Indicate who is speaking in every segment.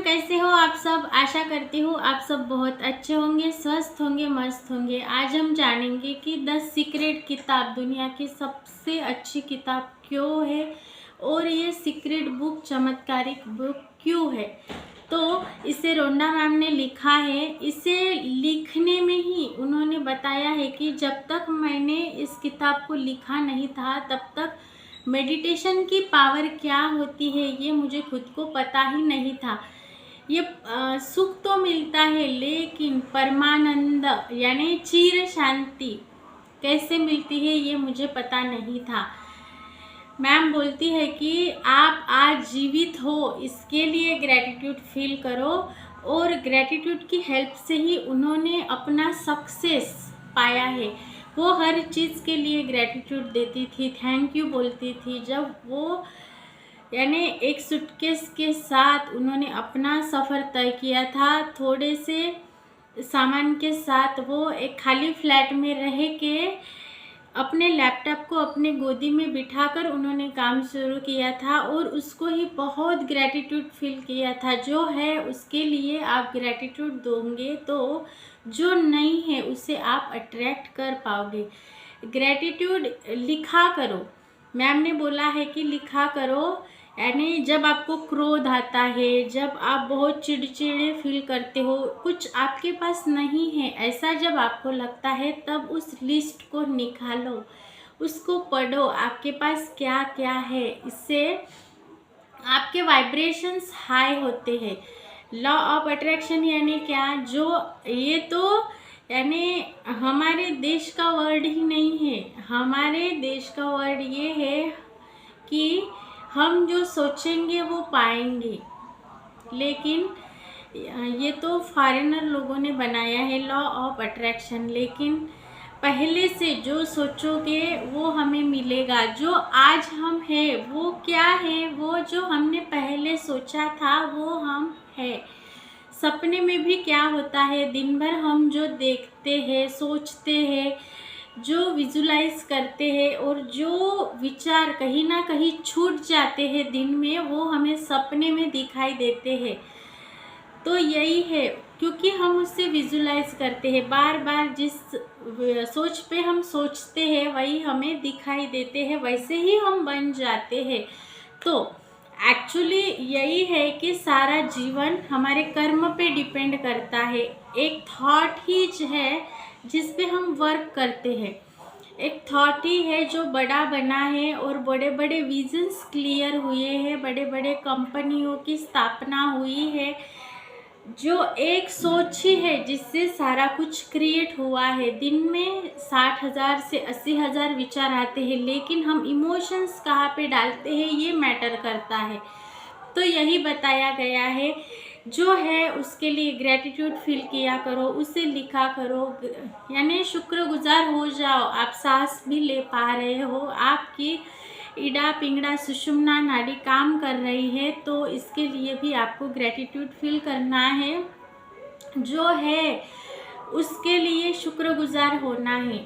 Speaker 1: Everyone, कैसे हो आप सब। आशा करती हूँ आप सब बहुत अच्छे होंगे, स्वस्थ होंगे, मस्त होंगे। आज हम जानेंगे कि द सीक्रेट किताब दुनिया की सबसे अच्छी किताब क्यों है और ये सीक्रेट बुक चमत्कारिक बुक क्यों है। तो इसे रोंडा मैम ने लिखा है। इसे लिखने में ही उन्होंने बताया है कि जब तक मैंने इस किताब को लिखा नहीं था तब तक मेडिटेशन की पावर क्या होती है ये मुझे खुद को पता ही नहीं था। ये सुख तो मिलता है लेकिन परमानंद यानी चिर शांति कैसे मिलती है ये मुझे पता नहीं था। मैम बोलती है कि आप आज जीवित हो इसके लिए ग्रैटिट्यूड फील करो, और ग्रैटिट्यूड की हेल्प से ही उन्होंने अपना सक्सेस पाया है। वो हर चीज़ के लिए ग्रैटिट्यूड देती थी, थैंक यू बोलती थी। जब वो यानी एक सूटकेस के साथ उन्होंने अपना सफ़र तय किया था, थोड़े से सामान के साथ वो एक खाली फ्लैट में रह के अपने लैपटॉप को अपने गोदी में बिठाकर उन्होंने काम शुरू किया था और उसको ही बहुत ग्रैटिट्यूड फील किया था। जो है उसके लिए आप ग्रैटिट्यूड दोगे तो जो नहीं है उसे आप अट्रैक्ट कर पाओगे। ग्रैटिट्यूड लिखा करो, मैम ने बोला है कि लिखा करो। यानी जब आपको क्रोध आता है, जब आप बहुत चिड़चिड़े फील करते हो, कुछ आपके पास नहीं है, ऐसा जब आपको लगता है तब उस लिस्ट को निकालो, उसको पढ़ो, आपके पास क्या क्या है। इससे आपके वाइब्रेशंस हाई होते हैं। लॉ ऑफ अट्रैक्शन यानी क्या, जो ये तो यानी हमारे देश का वर्ड ही नहीं है। हमारे देश का वर्ड ये है कि हम जो सोचेंगे वो पाएंगे, लेकिन ये तो फॉरेनर लोगों ने बनाया है लॉ ऑफ अट्रैक्शन। लेकिन पहले से जो सोचोगे वो हमें मिलेगा। जो आज हम है वो क्या है, वो जो हमने पहले सोचा था वो हम है। सपने में भी क्या होता है, दिन भर हम जो देखते हैं, सोचते हैं, जो विजुलाइज करते हैं और जो विचार कहीं ना कहीं छूट जाते हैं दिन में, वो हमें सपने में दिखाई देते हैं। तो यही है, क्योंकि हम उससे विजुलाइज करते हैं, बार बार जिस सोच पे हम सोचते हैं वही हमें दिखाई देते हैं, वैसे ही हम बन जाते हैं। तो एक्चुअली यही है कि सारा जीवन हमारे कर्म पे डिपेंड करता है। एक थॉट ही है जिस पे हम वर्क करते हैं, एक थॉट ही है जो बड़ा बना है और बड़े बड़े विजन्स क्लियर हुए हैं, बड़े बड़े कंपनियों की स्थापना हुई है। जो एक सोच ही है जिससे सारा कुछ क्रिएट हुआ है। दिन में 60,000 से 80,000 विचार आते हैं, लेकिन हम इमोशंस कहाँ पे डालते हैं ये मैटर करता है। तो यही बताया गया है, जो है उसके लिए ग्रैटिट्यूड फील किया करो, उसे लिखा करो, यानी शुक्रगुजार हो जाओ। आप सांस भी ले पा रहे हो, आपकी इड़ा पिंगड़ा सुषुम्ना नाड़ी काम कर रही है, तो इसके लिए भी आपको ग्रैटिट्यूड फील करना है। जो है उसके लिए शुक्रगुजार होना है,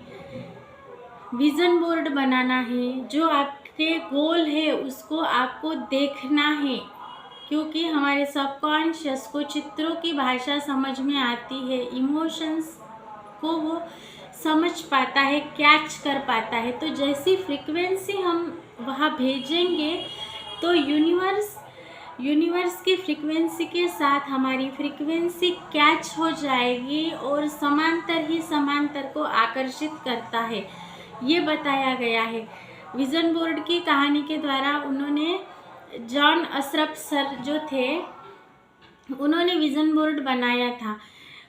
Speaker 1: विज़न बोर्ड बनाना है, जो आपके गोल है उसको आपको देखना है, क्योंकि हमारे सबकॉन्शियस को चित्रों की भाषा समझ में आती है, इमोशंस को वो समझ पाता है, कैच कर पाता है। तो जैसी फ्रीक्वेंसी हम वहाँ भेजेंगे तो यूनिवर्स की फ्रीक्वेंसी के साथ हमारी फ्रीक्वेंसी कैच हो जाएगी और समांतर ही समांतर को आकर्षित करता है, ये बताया गया है। विज़न बोर्ड की कहानी के द्वारा उन्होंने जॉन असरफ सर जो थे उन्होंने विज़न बोर्ड बनाया था।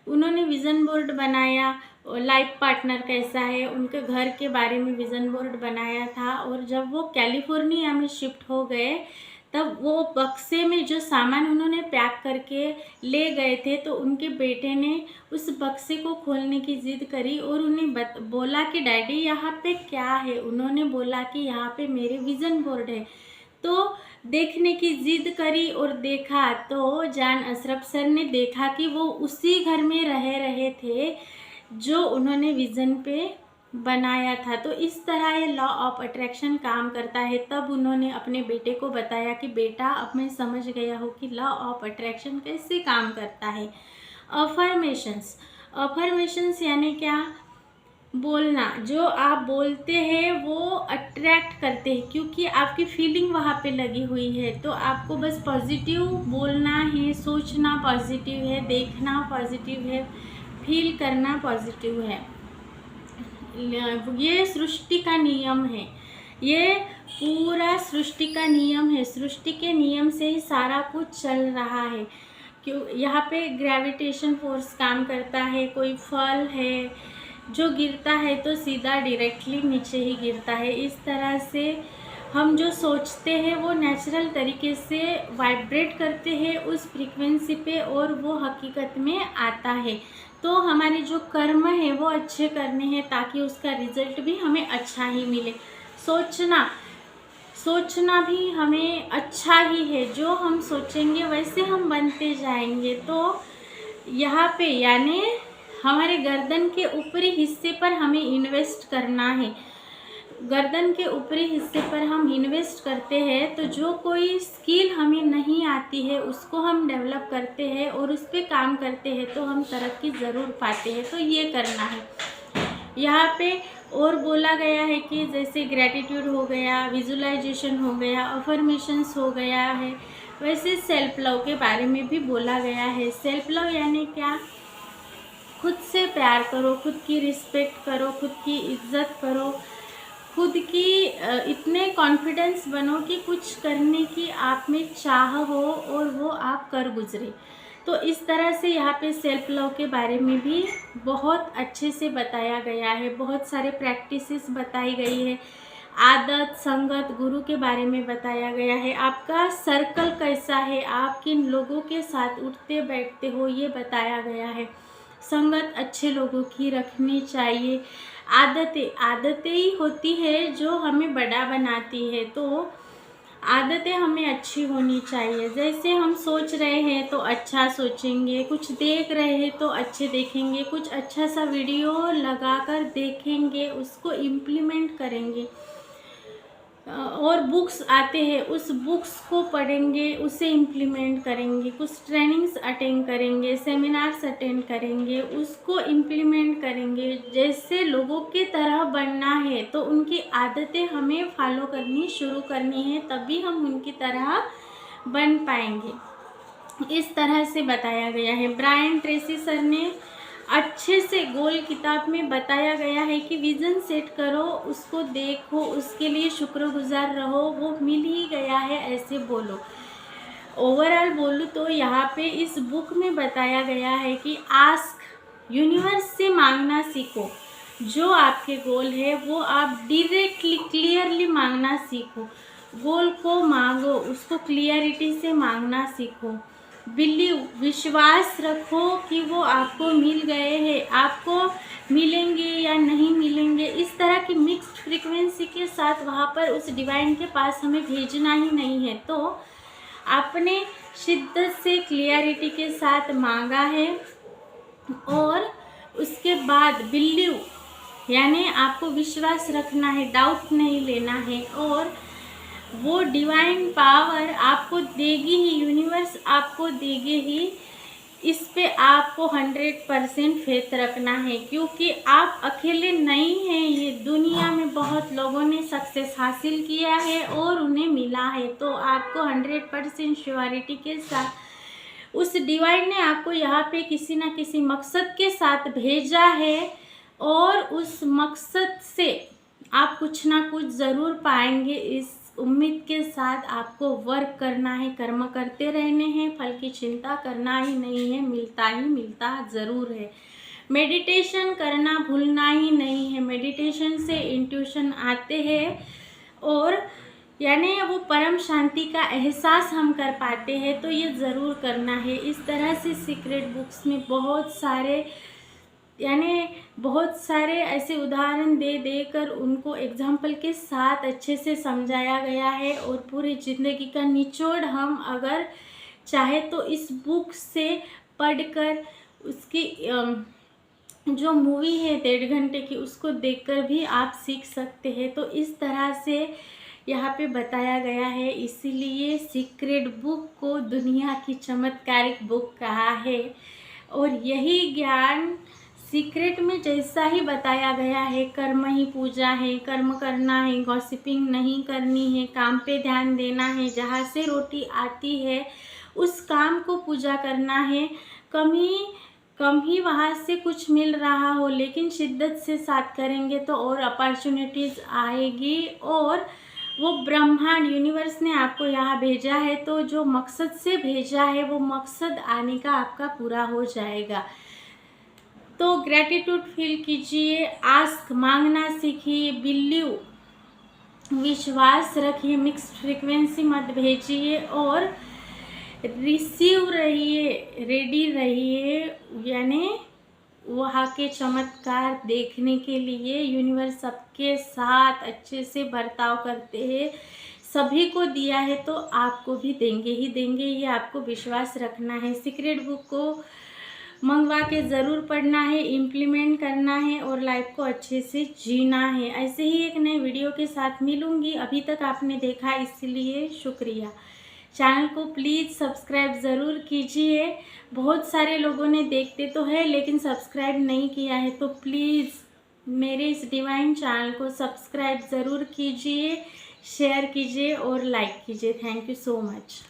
Speaker 1: उन्होंने विज़न बोर्ड बनाया, लाइफ पार्टनर कैसा है, उनके घर के बारे में विज़न बोर्ड बनाया था। और जब वो कैलिफोर्निया में शिफ्ट हो गए तब वो बक्से में जो सामान उन्होंने पैक करके ले गए थे, तो उनके बेटे ने उस बक्से को खोलने की ज़िद करी और उन्हें बोला कि डैडी यहाँ पे क्या है। उन्होंने बोला कि यहाँ पे मेरे विज़न बोर्ड है। तो देखने की ज़िद करी और देखा तो जॉन असरफ सर ने देखा कि वो उसी घर में रह रहे थे जो उन्होंने विज़न पे बनाया था। तो इस तरह ये लॉ ऑफ अट्रैक्शन काम करता है। तब उन्होंने अपने बेटे को बताया कि बेटा, अब मैं समझ गया हूँ कि लॉ ऑफ अट्रैक्शन कैसे काम करता है। अफर्मेशंस, अफर्मेशंस यानी क्या? बोलना। जो आप बोलते हैं वो अट्रैक्ट करते हैं, क्योंकि आपकी फीलिंग वहाँ पे लगी हुई है। तो आपको बस पॉजिटिव बोलना है, सोचना पॉजिटिव है, देखना पॉजिटिव है, फील करना पॉजिटिव है। ये सृष्टि का नियम है, ये पूरा सृष्टि का नियम है। सृष्टि के नियम से ही सारा कुछ चल रहा है। क्यों? यहाँ पे ग्रेविटेशन फोर्स काम करता है। कोई फल है जो गिरता है तो सीधा डायरेक्टली नीचे ही गिरता है। इस तरह से हम जो सोचते हैं वो नेचुरल तरीके से वाइब्रेट करते हैं उस फ्रीक्वेंसी पे, और वो हकीकत में आता है। तो हमारे जो कर्म है वो अच्छे करने हैं, ताकि उसका रिजल्ट भी हमें अच्छा ही मिले। सोचना, सोचना भी हमें अच्छा ही है। जो हम सोचेंगे वैसे हम बनते जाएंगे। तो यहाँ पे यानी हमारे गर्दन के ऊपरी हिस्से पर हमें इन्वेस्ट करना है। गर्दन के ऊपरी हिस्से पर हम इन्वेस्ट करते हैं, तो जो कोई स्किल हमें नहीं आती है उसको हम डेवलप करते हैं और उस पर काम करते हैं, तो हम तरक्की ज़रूर पाते हैं। तो ये करना है। यहाँ पे और बोला गया है कि जैसे ग्रैटिट्यूड हो गया, विजुअलाइजेशन हो गया, अफर्मेशंस हो गया है, वैसे सेल्फ लव के बारे में भी बोला गया है। सेल्फ लव यानी क्या? खुद से प्यार करो, खुद की रिस्पेक्ट करो, खुद की इज्जत करो, खुद की इतने कॉन्फिडेंस बनो कि कुछ करने की आप में चाह हो और वो आप कर गुजरे। तो इस तरह से यहाँ पे सेल्फ लव के बारे में भी बहुत अच्छे से बताया गया है। बहुत सारे प्रैक्टिसेस बताई गई है। आदत, संगत, गुरु के बारे में बताया गया है। आपका सर्कल कैसा है, आप किन लोगों के साथ उठते बैठते हो, ये बताया गया है। संगत अच्छे लोगों की रखनी चाहिए। आदतें, आदतें ही होती है जो हमें बड़ा बनाती है। तो आदतें हमें अच्छी होनी चाहिए। जैसे हम सोच रहे हैं तो अच्छा सोचेंगे, कुछ देख रहे हैं तो अच्छे देखेंगे, कुछ अच्छा सा वीडियो लगाकर देखेंगे, उसको इम्प्लीमेंट करेंगे। और बुक्स आते हैं, उस बुक्स को पढ़ेंगे, उसे इम्प्लीमेंट करेंगे, कुछ ट्रेनिंग्स अटेंड करेंगे, सेमिनार्स अटेंड करेंगे, उसको इम्प्लीमेंट करेंगे। जैसे लोगों की तरह बनना है तो उनकी आदतें हमें फॉलो करनी शुरू करनी है, तभी हम उनकी तरह बन पाएंगे। इस तरह से बताया गया है। ब्रायन ट्रेसी सर ने अच्छे से गोल किताब में बताया गया है कि विज़न सेट करो, उसको देखो, उसके लिए शुक्रगुजार रहो, वो मिल ही गया है ऐसे बोलो। ओवरऑल बोलूँ तो यहाँ पे इस बुक में बताया गया है कि आस्क, यूनिवर्स से मांगना सीखो। जो आपके गोल है वो आप डायरेक्टली क्लियरली मांगना सीखो। गोल को मांगो, उसको क्लियरिटी से मांगना सीखो। बिलीव, विश्वास रखो कि वो आपको मिल गए हैं। आपको मिलेंगे या नहीं मिलेंगे, इस तरह की मिक्स्ड फ्रीक्वेंसी के साथ वहाँ पर उस डिवाइन के पास हमें भेजना ही नहीं है। तो आपने शिद्दत से क्लियरिटी के साथ मांगा है, और उसके बाद बिलीव यानी आपको विश्वास रखना है, डाउट नहीं लेना है, और वो डिवाइन पावर आपको देगी ही, यूनिवर्स आपको देगी ही। इस पे आपको 100% फेथ रखना है, क्योंकि आप अकेले नहीं हैं। ये दुनिया में बहुत लोगों ने सक्सेस हासिल किया है और उन्हें मिला है। तो आपको 100% श्योरिटी के साथ उस डिवाइन ने आपको यहाँ पे किसी ना किसी मकसद के साथ भेजा है, और उस मकसद से आप कुछ ना कुछ ज़रूर पाएंगे। इस उम्मीद के साथ आपको वर्क करना है, कर्म करते रहने हैं, फल की चिंता करना ही नहीं है, मिलता ही मिलता ज़रूर है। मेडिटेशन करना भूलना ही नहीं है। मेडिटेशन से इंट्यूशन आते हैं, और यानी वो परम शांति का एहसास हम कर पाते हैं। तो ये ज़रूर करना है। इस तरह से सीक्रेट बुक्स में बहुत सारे ऐसे उदाहरण दे देकर उनको एग्जाम्पल के साथ अच्छे से समझाया गया है। और पूरी ज़िंदगी का निचोड़ हम अगर चाहे तो इस बुक से पढ़कर उसकी जो मूवी है 1.5 घंटे की, उसको देखकर भी आप सीख सकते हैं। तो इस तरह से यहाँ पे बताया गया है, इसीलिए सीक्रेट बुक को दुनिया की चमत्कारिक बुक कहा है। और यही ज्ञान सीक्रेट में जैसा ही बताया गया है, कर्म ही पूजा है, कर्म करना है, गॉसिपिंग नहीं करनी है, काम पे ध्यान देना है, जहाँ से रोटी आती है उस काम को पूजा करना है। कम ही वहाँ से कुछ मिल रहा हो, लेकिन शिद्दत से साथ करेंगे तो और अपॉर्चुनिटीज़ आएगी। और वो ब्रह्मांड यूनिवर्स ने आपको यहाँ भेजा है, तो जो मकसद से भेजा है वो मकसद आने का आपका पूरा हो जाएगा। तो ग्रैटिट्यूड फील कीजिए, आस्क मांगना सीखिए, बिलीव विश्वास रखिए, मिक्स फ्रीक्वेंसी मत भेजिए और रिसीव रहिए, रेडी रहिए, यानी वहाँ के चमत्कार देखने के लिए। यूनिवर्स सबके साथ अच्छे से बर्ताव करते हैं, सभी को दिया है तो आपको भी देंगे ही देंगे, ये आपको विश्वास रखना है। सीक्रेट बुक को मंगवा के ज़रूर पढ़ना है, इम्प्लीमेंट करना है और लाइफ को अच्छे से जीना है। ऐसे ही एक नए वीडियो के साथ मिलूँगी। अभी तक आपने देखा इसलिए शुक्रिया। चैनल को प्लीज़ सब्सक्राइब ज़रूर कीजिए। बहुत सारे लोगों ने देखते तो है लेकिन सब्सक्राइब नहीं किया है, तो प्लीज़ मेरे इस डिवाइन चैनल को सब्सक्राइब ज़रूर कीजिए, शेयर कीजिए और लाइक कीजिए। Thank you so much.